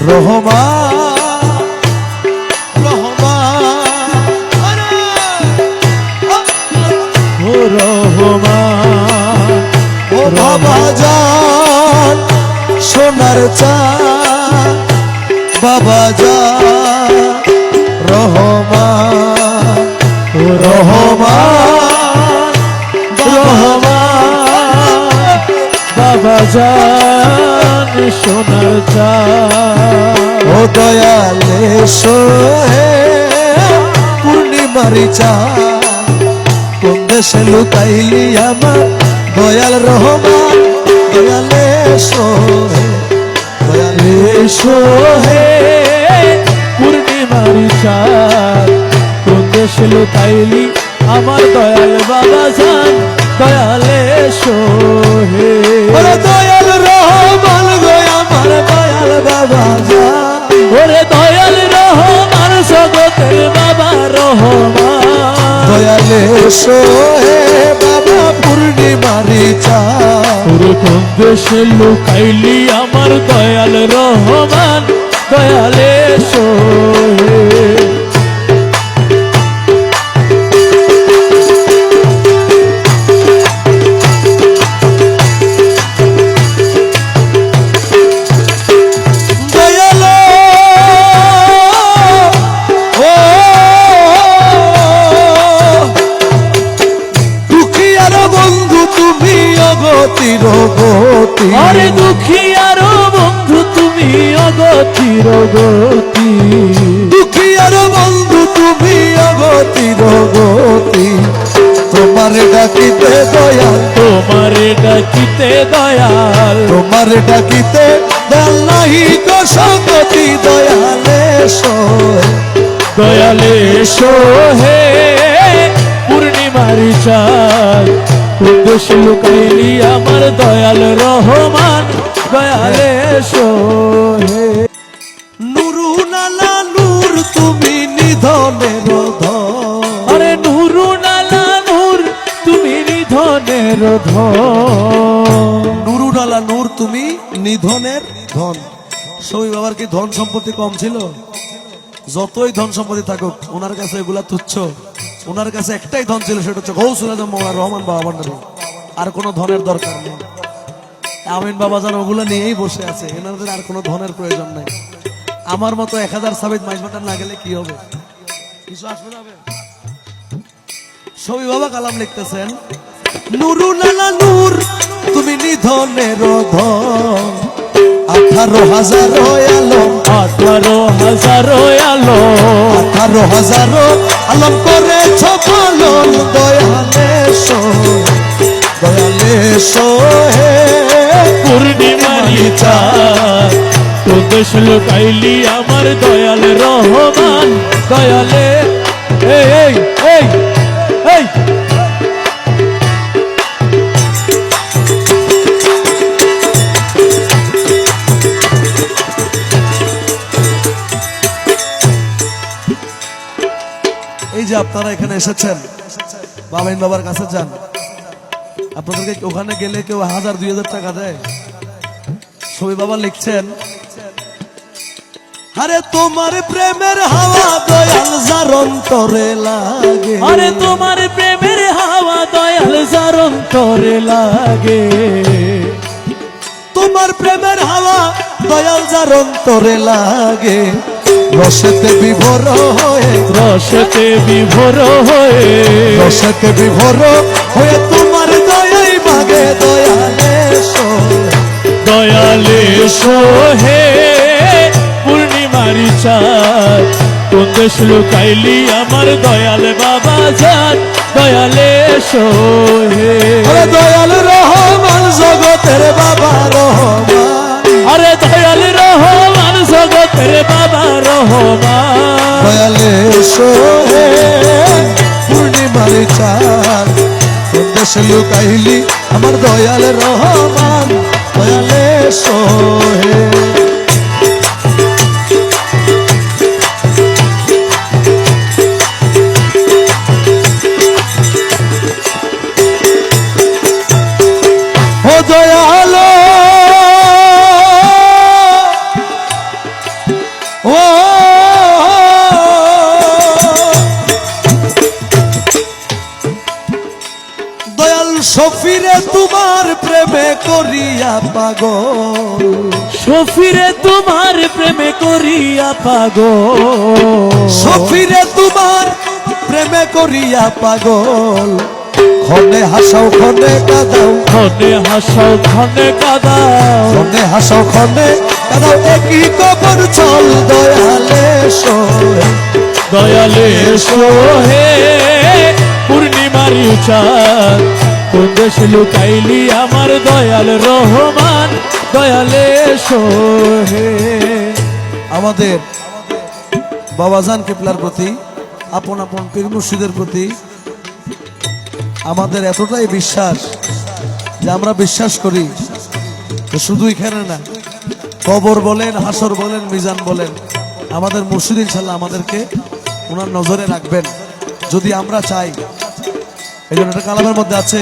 রহমান রহমান ও রহমান ও বাবা জান সোনার চাঁদ বাবা জান রহমান ও রহমান রহমান বাবা জান সোনার চাঁদ ও দয়ালে সোহে পূর্ণিমারি চাঁদ কোন দেশে লুকাইলি আমার দয়াল রহমান দয়ালে সোহে পূর্ণিমারি চাঁদ কোন দেশে লুকাইলি আমার দয়াল বাবা জান দয়ালে সোহে দয়াল রহমান গো আমার দয়াল বাবা জান ওরে দয়াল রহমান জগতের বাবা রহমান দয়ালে সোহে বাবা পূর্ণিমারি চাঁদ ওরে কোন দেশে লুকাইলি আমার দয়াল রহমান দয়ালে সোহে আরে দুঃখিয়ার বন্ধু তুমি অগতির গতি দুঃখিয়ার বন্ধু তুমি অগতির গতি তোমারে ডাকিতে দয়াল তোমারে ডাকিতে দয়াল তোমারে ডাকিতে দয়াল নাহি তো সংগতি দয়ালে সোহে দয়ালে সোহে পূর্ণিমারি চাঁদ কোন দেশে লুকাইলি আমার দয়াল রহমান দয়ালে সোহে নুরুন আলা নূর তুমি নিধনের ধন আরে নুরুন আলা নূর তুমি নিধনের ধন নুরুন আলা নূর তুমি নিধনের ধন সবই বাবার কি ধন সম্পত্তি কম ছিল যতই ধন সম্পত্তি থাকুক ওনার কাছে এগুলা তুচ্ছ ওনার কাছে একটাই ধন ছিল সেটা হচ্ছে গৌসুল আজম মওলানা রহমান বাবা ভান্ডারী আর কোনো ধনের দরকার নেই আমিন বাবা জান ওগুলো নিয়েই বসে আছে এনাদের আর কোনো ধনের প্রয়োজন নাই আমার মতো 1000 সাবিত মাইজ ভান্ডার না গেলে কি হবে কিছু আসবে না সবই বাবা কালাম লিখতেছেন নুরুন আলা নূর তুমি নিধনের ধন 18,000 আলম 18,000 আলম 18,000 আলম করেছ পালন দয়ালে সোহে পূর্ণিমারি চাঁদ কোন দেশে লুকাইলি আমার দয়াল রহমান দয়ালে এই এই এই এই যে আপনারা এখানে এসেছেন বাবাইন বাবার কাছে যান আপনাদেরকে ওখানে গেলে কেউ 1000-2000 টাকা দেয় সবই বাবা লিখছেন আরে তোমার প্রেমের হাওয়া দয়াল যার অন্তরে লাগে আরে তোমার প্রেমের হাওয়া দয়াল যার অন্তরে লাগে তোমার প্রেমের হাওয়া দয়াল যার অন্তরে লাগে রসেতে বিভোর হয়ে রসেতে বিভোর হয়ে রসেতে বিভোর হয়ে তোমার দয়াই মাগে দয়ালে সোহে পূর্ণিমারি চাঁদ কোন দেশ লুকাইলি আমার দয়াল বাবা জান দয়ালে সোহে দয়াল রহমান জগতের বাবা রহমান আরে দয়াল রহমান জগতের বাবা রহমান দয়ালে সোহে পূর্ণিমারি চাঁদ কোন দেশে লুকাইলি আমার দয়াল রহমান দয়ালে সোহে ও দয়ালো ও দয়াল সফিরে তোমার প্রেমে করিয়া পাগল, সফিরে তোমার প্রেমে করিয়া পাগল, সফিরে তোমার প্রেমে করিয়া পাগল, ক্ষণে হাসাও ক্ষণে কাঁদাও, ক্ষণে হাসাও ক্ষণে কাঁদাও, ক্ষণে হাসাও ক্ষণে কাঁদাও, একই কবর চল দয়ালে সোহে, দয়ালে সোহে পূর্ণিমার চাঁদ, কোন দেশে লুকাইলি আমার দয়াল রহমান, দয়ালে সোহে। আমাদের বাবাজান কেবলার প্রতি, আপন আপন পীর মুর্শিদের প্রতি আমাদের এতটাই বিশ্বাস যে আমরা বিশ্বাস করি যে শুধু এখানে না, কবর বলেন, হাসর বলেন, মিজান বলেন, আমাদের মুর্শিদ ইনশাল্লাহ আমাদেরকে ওনার নজরে রাখবেন যদি আমরা চাই। এই জন্য একটা কালামের মধ্যে আছে,